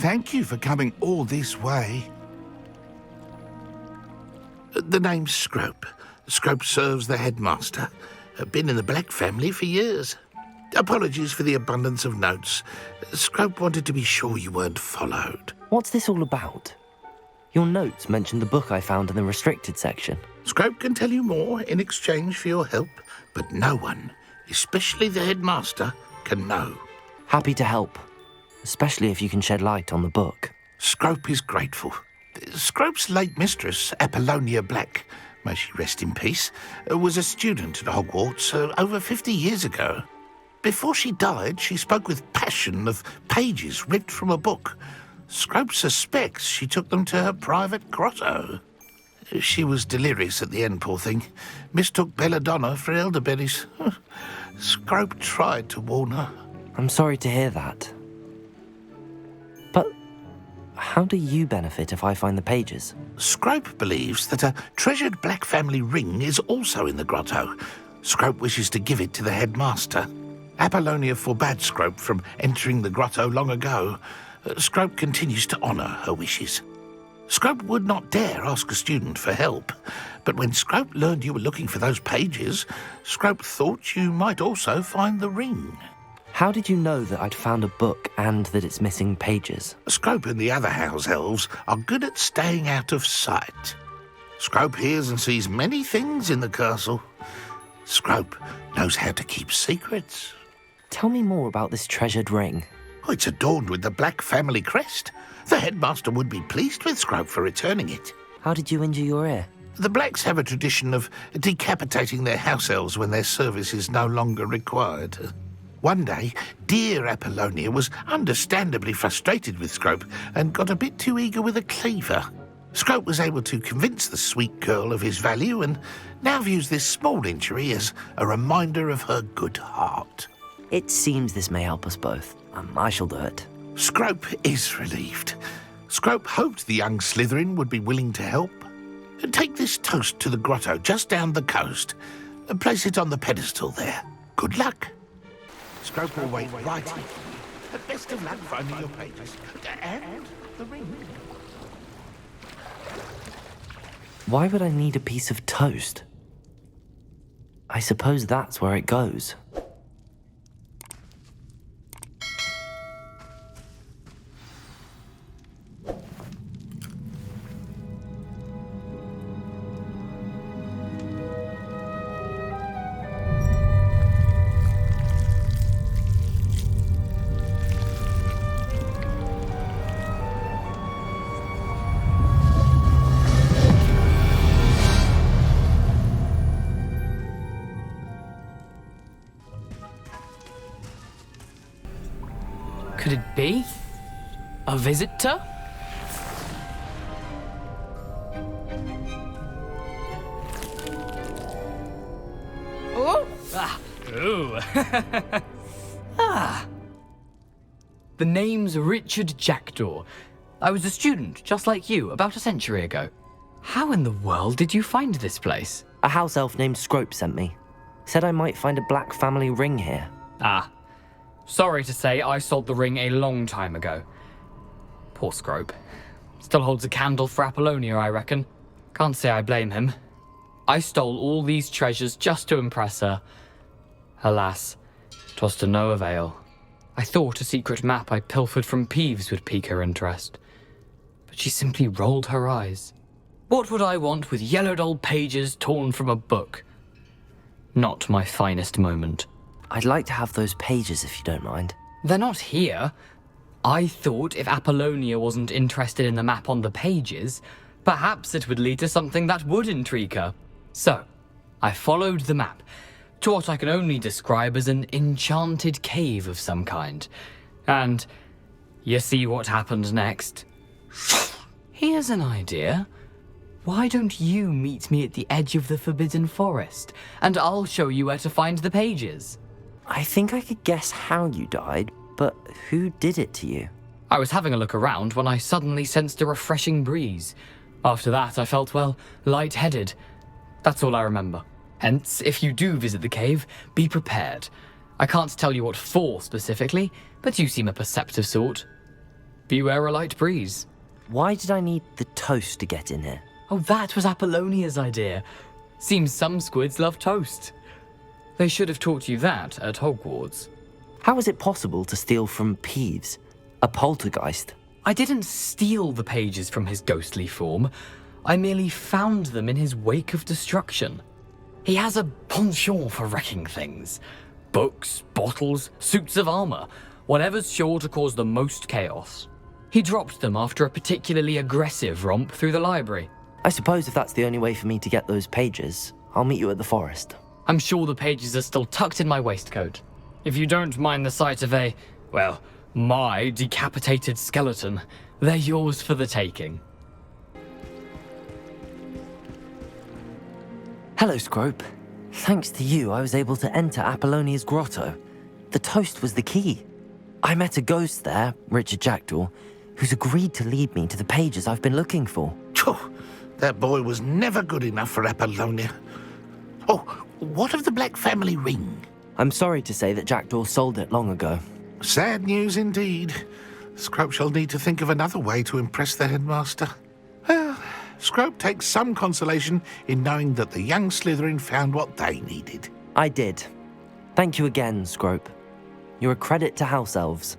Thank you for coming all this way. The name's Scrope. Scrope serves the headmaster. Been in the Black family for years. Apologies for the abundance of notes. Scrope wanted to be sure you weren't followed. What's this all about? Your notes mentioned the book I found in the restricted section. Scrope can tell you more in exchange for your help, but no one, especially the headmaster, can know. Happy to help, especially if you can shed light on the book. Scrope is grateful. Scrope's late mistress, Apollonia Black, may she rest in peace, was a student at Hogwarts over 50 years ago. Before she died, she spoke with passion of pages ripped from a book. Scrope suspects she took them to her private grotto. She was delirious at the end, poor thing. Mistook belladonna for elderberries. Scrope tried to warn her. I'm sorry to hear that. But how do you benefit if I find the pages? Scrope believes that a treasured Black family ring is also in the grotto. Scrope wishes to give it to the headmaster. Apollonia forbade Scrope from entering the grotto long ago. Scrope continues to honour her wishes. Scrope would not dare ask a student for help, but when Scrope learned you were looking for those pages, Scrope thought you might also find the ring. How did you know that I'd found a book and that it's missing pages? Scrope and the other house elves are good at staying out of sight. Scrope hears and sees many things in the castle. Scrope knows how to keep secrets. Tell me more about this treasured ring. Oh, it's adorned with the Black family crest. The headmaster would be pleased with Scrope for returning it. How did you injure your ear? The Blacks have a tradition of decapitating their house elves when their service is no longer required. One day, dear Apollonia was understandably frustrated with Scrope and got a bit too eager with a cleaver. Scrope was able to convince the sweet girl of his value and now views this small injury as a reminder of her good heart. It seems this may help us both. I shall do it. Scrope is relieved. Scrope hoped the young Slytherin would be willing to help. Take this toast to the grotto just down the coast and place it on the pedestal there. Good luck. Scrope will wait right here. Best of luck finding your pages. And the ring. Why would I need a piece of toast? I suppose that's where it goes. Could it be? A visitor? Oh! Ah! Ooh! Ah! The name's Richard Jackdaw. I was a student, just like you, about a century ago. How in the world did you find this place? A house elf named Scrope sent me. Said I might find a Black family ring here. Ah. Sorry to say, I sold the ring a long time ago. Poor Scrope. Still holds a candle for Apollonia, I reckon. Can't say I blame him. I stole all these treasures just to impress her. Alas, 'twas to no avail. I thought a secret map I pilfered from Peeves would pique her interest. But she simply rolled her eyes. What would I want with yellowed old pages torn from a book? Not my finest moment. I'd like to have those pages if you don't mind. They're not here. I thought if Apollonia wasn't interested in the map on the pages, perhaps it would lead to something that would intrigue her. So, I followed the map to what I can only describe as an enchanted cave of some kind. And you see what happened next? Here's an idea. Why don't you meet me at the edge of the Forbidden Forest, and I'll show you where to find the pages? I think I could guess how you died, but who did it to you? I was having a look around when I suddenly sensed a refreshing breeze. After that, I felt, well, lightheaded. That's all I remember. Hence, if you do visit the cave, be prepared. I can't tell you what for specifically, but you seem a perceptive sort. beware a light breeze. Why did I need the toast to get in here? Oh, that was Apollonia's idea. Seems some squids love toast. They should have taught you that at Hogwarts. How is it possible to steal from Peeves, a poltergeist? I didn't steal the pages from his ghostly form. I merely found them in his wake of destruction. He has a penchant for wrecking things. Books, bottles, suits of armor, whatever's sure to cause the most chaos. He dropped them after a particularly aggressive romp through the library. I suppose if that's the only way for me to get those pages, I'll meet you at the forest. I'm sure the pages are still tucked in my waistcoat. If you don't mind the sight of my decapitated skeleton, they're yours for the taking. Hello, Scrope. Thanks to you, I was able to enter Apollonia's grotto. The toast was the key. I met a ghost there, Richard Jackdaw, who's agreed to lead me to the pages I've been looking for. Phew, that boy was never good enough for Apollonia. Oh, what of the Black family ring? I'm sorry to say that Jackdaw sold it long ago. Sad news indeed. Scrope shall need to think of another way to impress the headmaster. Well, Scrope takes some consolation in knowing that the young Slytherin found what they needed. I did. Thank you again, Scrope. You're a credit to House Elves.